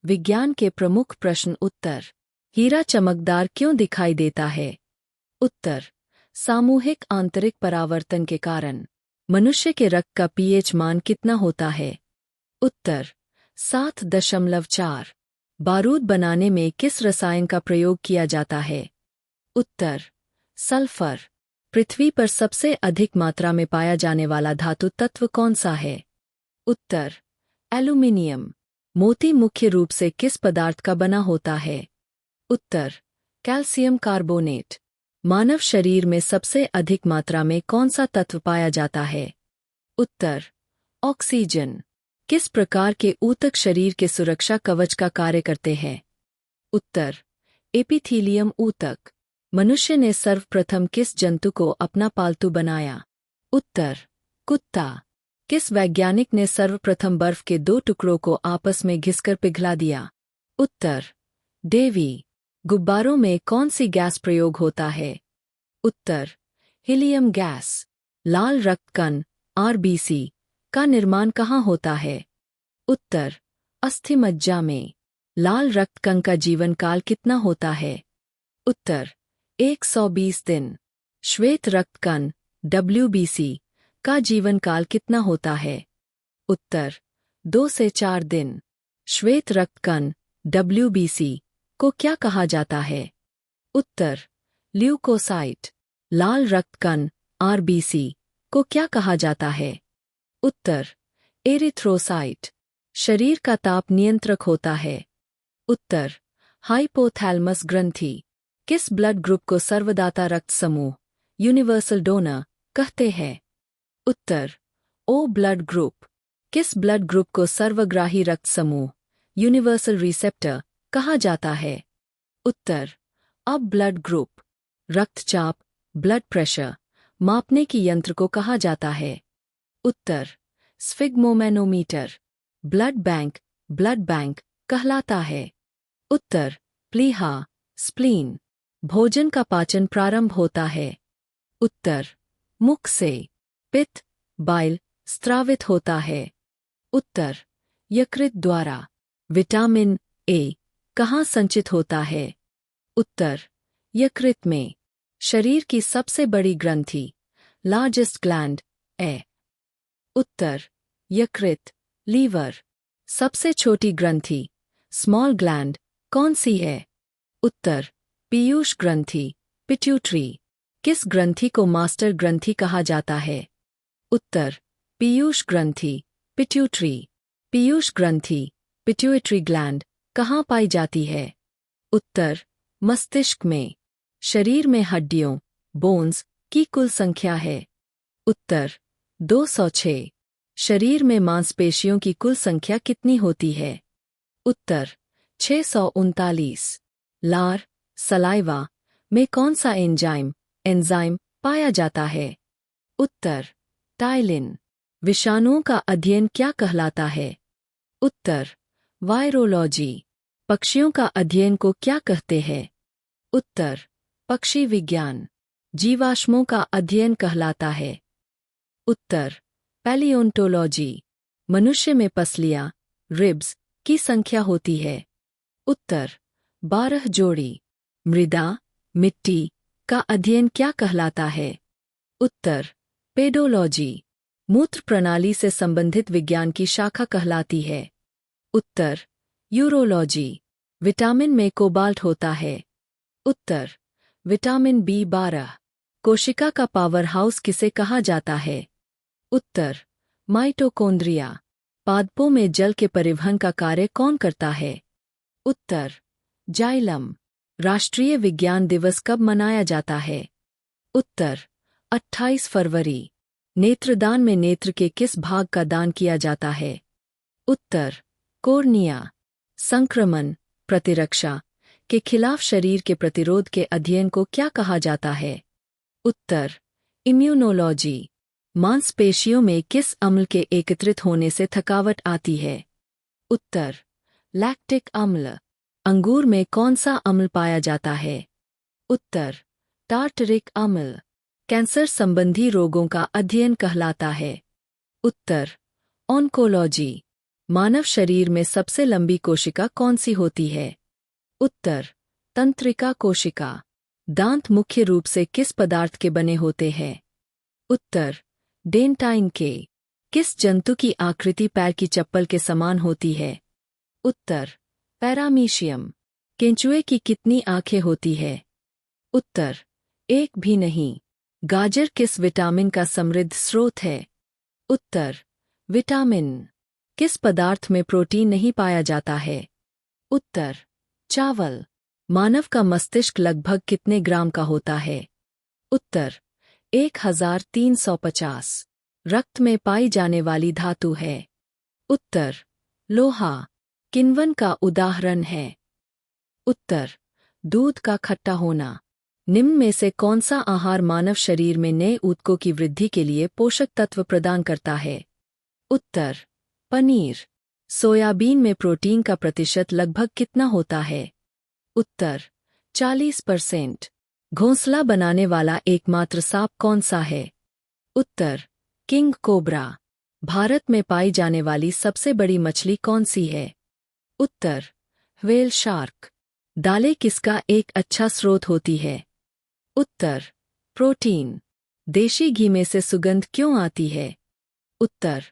विज्ञान के प्रमुख प्रश्न उत्तर। हीरा चमकदार क्यों दिखाई देता है? उत्तर। सामूहिक आंतरिक परावर्तन के कारण। मनुष्य के रक्त का पीएच मान कितना होता है? उत्तर। 7.4। बारूद बनाने में किस रसायन का प्रयोग किया जाता है? उत्तर। सल्फर। पृथ्वी पर सबसे अधिक मात्रा में पाया जाने वाला धातु तत्व कौन सा है? उत्तर। एल्यूमीनियम। मोती मुख्य रूप से किस पदार्थ का बना होता है? उत्तर। Calcium carbonate. मानव शरीर में सबसे अधिक मात्रा में कौन सा तत्व पाया जाता है? उत्तर। ऑक्सीजन। किस प्रकार के ऊतक शरीर के सुरक्षा कवच का कार्य करते हैं? उत्तर। एपिथीलियम ऊतक। मनुष्य ने सर्वप्रथम किस जंतु को अपना पालतू बनाया? उत्तर। कुत्ता। किस वैज्ञानिक ने सर्वप्रथम बर्फ के 2 टुकड़ों को आपस में घिसकर पिघला दिया? उत्तर। डेवी। गुब्बारों में कौन सी गैस प्रयोग होता है? उत्तर। Helium gas. लाल रक्त कण आरबीसी का निर्माण कहाँ होता है? उत्तर। अस्थिमज्जा में। लाल रक्त कण का जीवन काल कितना होता है? उत्तर। 120 दिन। श्वेत रक्त कण डब्ल्यूबीसी का जीवन काल कितना होता है? उत्तर। 2 से 4 दिन। श्वेत रक्त कण डब्ल्यूबीसी को क्या कहा जाता है? उत्तर। ल्यूकोसाइट। लाल रक्त कण आरबीसी को क्या कहा जाता है? उत्तर। एरिथ्रोसाइट। शरीर का ताप नियंत्रक होता है? उत्तर। हाइपोथैलेमस ग्रंथि। किस ब्लड ग्रुप को सर्वदाता रक्त समूह यूनिवर्सल डोनर कहते हैं? उत्तर। O blood group. किस ब्लड ग्रुप को सर्वग्राही रक्त समूह यूनिवर्सल रिसेप्टर कहा जाता है? उत्तर। अब ब्लड ग्रुप। रक्तचाप ब्लड प्रेशर मापने की यंत्र को कहा जाता है? उत्तर। स्फिग्मोमैनोमीटर। ब्लड बैंक कहलाता है? उत्तर। प्लीहा। स्प्लीन। भोजन का पाचन प्रारंभ होता है? उत्तर। मुख से। पित्त बाइल स्त्रावित होता है? उत्तर। यकृत द्वारा। विटामिन ए कहाँ संचित होता है? उत्तर। यकृत में। शरीर की सबसे बड़ी ग्रंथि लार्जेस्ट ग्लैंड है? उत्तर। यकृत लीवर। सबसे छोटी ग्रंथि स्मॉल ग्लैंड कौन सी है? उत्तर। पीयूष ग्रंथि पिट्यूटरी। किस ग्रंथि को मास्टर ग्रंथि कहा जाता है? उत्तर। पीयूष ग्रंथि पिट्यूटरी। पीयूष ग्रंथि पिट्यूटरी ग्लैंड कहाँ पाई जाती है? उत्तर। मस्तिष्क में। शरीर में हड्डियों बोन्स की कुल संख्या है? उत्तर। 206। शरीर में मांसपेशियों की कुल संख्या कितनी होती है? उत्तर। 639। लार सलाइवा में कौन सा एंजाइम पाया जाता है? उत्तर। टाइलिन। विषाणुओं का अध्ययन क्या कहलाता है? उत्तर। वायरोलॉजी। पक्षियों का अध्ययन को क्या कहते हैं? उत्तर। पक्षी विज्ञान। जीवाश्मों का अध्ययन कहलाता है? उत्तर। पैलियोंटोलॉजी। मनुष्य में पसलियां रिब्स की संख्या होती है? उत्तर। 12 जोड़ी। मृदा मिट्टी का अध्ययन क्या कहलाता है? उत्तर। पेडोलॉजी। मूत्र प्रणाली से संबंधित विज्ञान की शाखा कहलाती है? उत्तर। यूरोलॉजी। विटामिन में कोबाल्ट होता है? उत्तर। Vitamin B12। कोशिका का पावर हाउस किसे कहा जाता है? उत्तर। माइटोकॉन्ड्रिया। पादपों में जल के परिवहन का कार्य कौन करता है? उत्तर। जाइलम। राष्ट्रीय विज्ञान दिवस कब मनाया जाता है? उत्तर। 28 फरवरी। नेत्रदान में नेत्र के किस भाग का दान किया जाता है? उत्तर। कोर्निया। संक्रमण प्रतिरक्षा के खिलाफ शरीर के प्रतिरोध के अध्ययन को क्या कहा जाता है? उत्तर। इम्यूनोलॉजी। मांसपेशियों में किस अम्ल के एकत्रित होने से थकावट आती है? उत्तर। लैक्टिक अम्ल। अंगूर में कौन सा अम्ल पाया जाता है? उत्तर। टार्टरिक अम्ल। कैंसर संबंधी रोगों का अध्ययन कहलाता है? उत्तर। ऑन्कोलॉजी। मानव शरीर में सबसे लंबी कोशिका कौन सी होती है? उत्तर, तंत्रिका कोशिका। दांत मुख्य रूप से किस पदार्थ के बने होते हैं? उत्तर, डेंटाइन के। किस जंतु की आकृति पैर की चप्पल के समान होती है? उत्तर, पैरामीशियम। केंचुए की कितनी आंखें होती है? उत्तर, एक भी नहीं। गाजर किस विटामिन का समृद्ध स्रोत है? उत्तर, विटामिन। किस पदार्थ में प्रोटीन नहीं पाया जाता है? उत्तर, चावल। मानव का मस्तिष्क लगभग कितने ग्राम का होता है? उत्तर, 1350। रक्त में पाई जाने वाली धातु है? उत्तर, लोहा। किण्वन का उदाहरण है? उत्तर, दूध का खट्टा होना। निम्न में से कौन सा आहार मानव शरीर में नए ऊतकों की वृद्धि के लिए पोषक तत्व प्रदान करता है? उत्तर, पनीर। सोयाबीन में प्रोटीन का प्रतिशत लगभग कितना होता है? उत्तर, 40%। घोंसला बनाने वाला एकमात्र सांप कौन सा है? उत्तर, किंग कोबरा। भारत में पाई जाने वाली सबसे बड़ी मछली कौन सी है? उत्तर, व्हेल शार्क। दालें किसका एक अच्छा स्रोत होती है? उत्तर, प्रोटीन। देशी घी में से सुगंध क्यों आती है? उत्तर,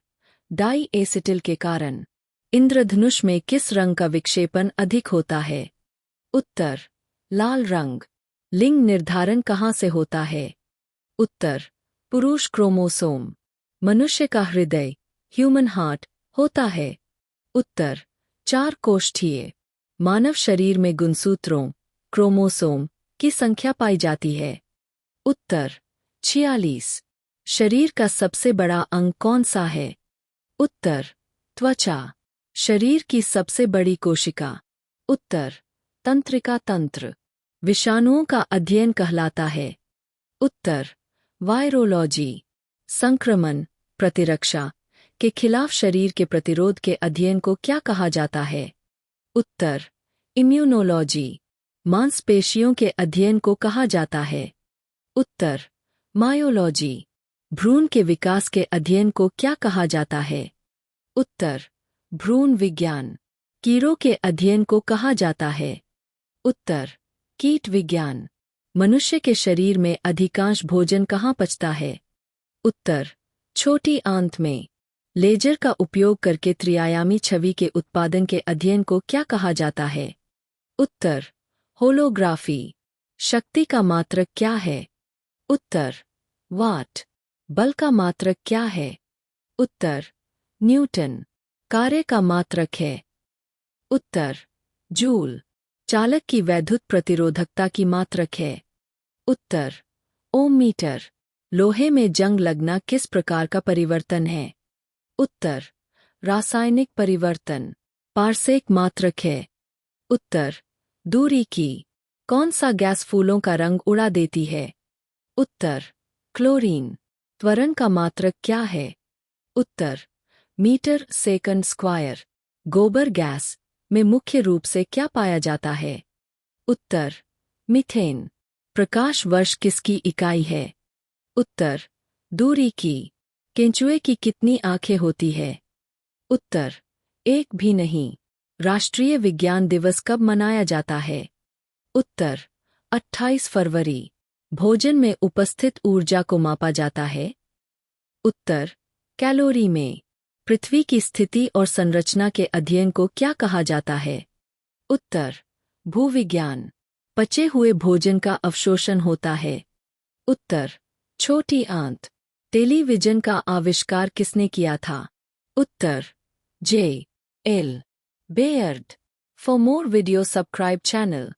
डाई एसिटिल के कारण। इंद्रधनुष में किस रंग का विक्षेपण अधिक होता है? उत्तर, लाल रंग। लिंग निर्धारण कहाँ से होता है? उत्तर, पुरुष क्रोमोसोम। मनुष्य का हृदय, ह्यूमन हार्ट, होता है? उत्तर, 4 कोष्ठीय। मानव शरीर में गुणसूत्रों, क्रोमोसोम की संख्या पाई जाती है? उत्तर, 46। शरीर का सबसे बड़ा अंग कौन सा है? उत्तर, त्वचा। शरीर की सबसे बड़ी कोशिका? उत्तर, तंत्रिका तंत्र। विषाणुओं का अध्ययन कहलाता है? उत्तर, वायरोलॉजी। संक्रमण, प्रतिरक्षा के खिलाफ शरीर के प्रतिरोध के अध्ययन को क्या कहा जाता है? उत्तर, इम्यूनोलॉजी। मांसपेशियों के अध्ययन को कहा जाता है? उत्तर, मायोलॉजी। भ्रूण के विकास के अध्ययन को क्या कहा जाता है? उत्तर, भ्रूण विज्ञान। कीड़ों के अध्ययन को कहा जाता है? उत्तर, कीट विज्ञान। मनुष्य के शरीर में अधिकांश भोजन कहाँ पचता है? उत्तर, छोटी आंत में। लेजर का उपयोग करके त्रिआयामी छवि के उत्पादन के अध्ययन को क्या कहा जाता है? उत्तर, होलोग्राफी। शक्ति का मात्रक क्या है? उत्तर, वाट। बल का मात्रक क्या है? उत्तर, न्यूटन। कार्य का मात्रक है? उत्तर, जूल। चालक की वैद्युत प्रतिरोधकता की मात्रक है? उत्तर, ओम मीटर। लोहे में जंग लगना किस प्रकार का परिवर्तन है? उत्तर, रासायनिक परिवर्तन। पारसेक मात्रक है? उत्तर, दूरी की। कौन सा गैस फूलों का रंग उड़ा देती है? उत्तर, क्लोरीन। त्वरण का मात्रक क्या है? उत्तर, मीटर सेकंड स्क्वायर। गोबर गैस में मुख्य रूप से क्या पाया जाता है? उत्तर, मीथेन। प्रकाश वर्ष किसकी इकाई है? उत्तर, दूरी की। केंचुए की कितनी आंखें होती है? उत्तर, एक भी नहीं। राष्ट्रीय विज्ञान दिवस कब मनाया जाता है? उत्तर, 28 फरवरी। भोजन में उपस्थित ऊर्जा को मापा जाता है? उत्तर, कैलोरी में। पृथ्वी की स्थिति और संरचना के अध्ययन को क्या कहा जाता है? उत्तर, भूविज्ञान। पचे हुए भोजन का अवशोषण होता है? उत्तर, छोटी आंत। टेलीविजन का आविष्कार किसने किया था? उत्तर, J. L. Bayard. For more videos subscribe channel.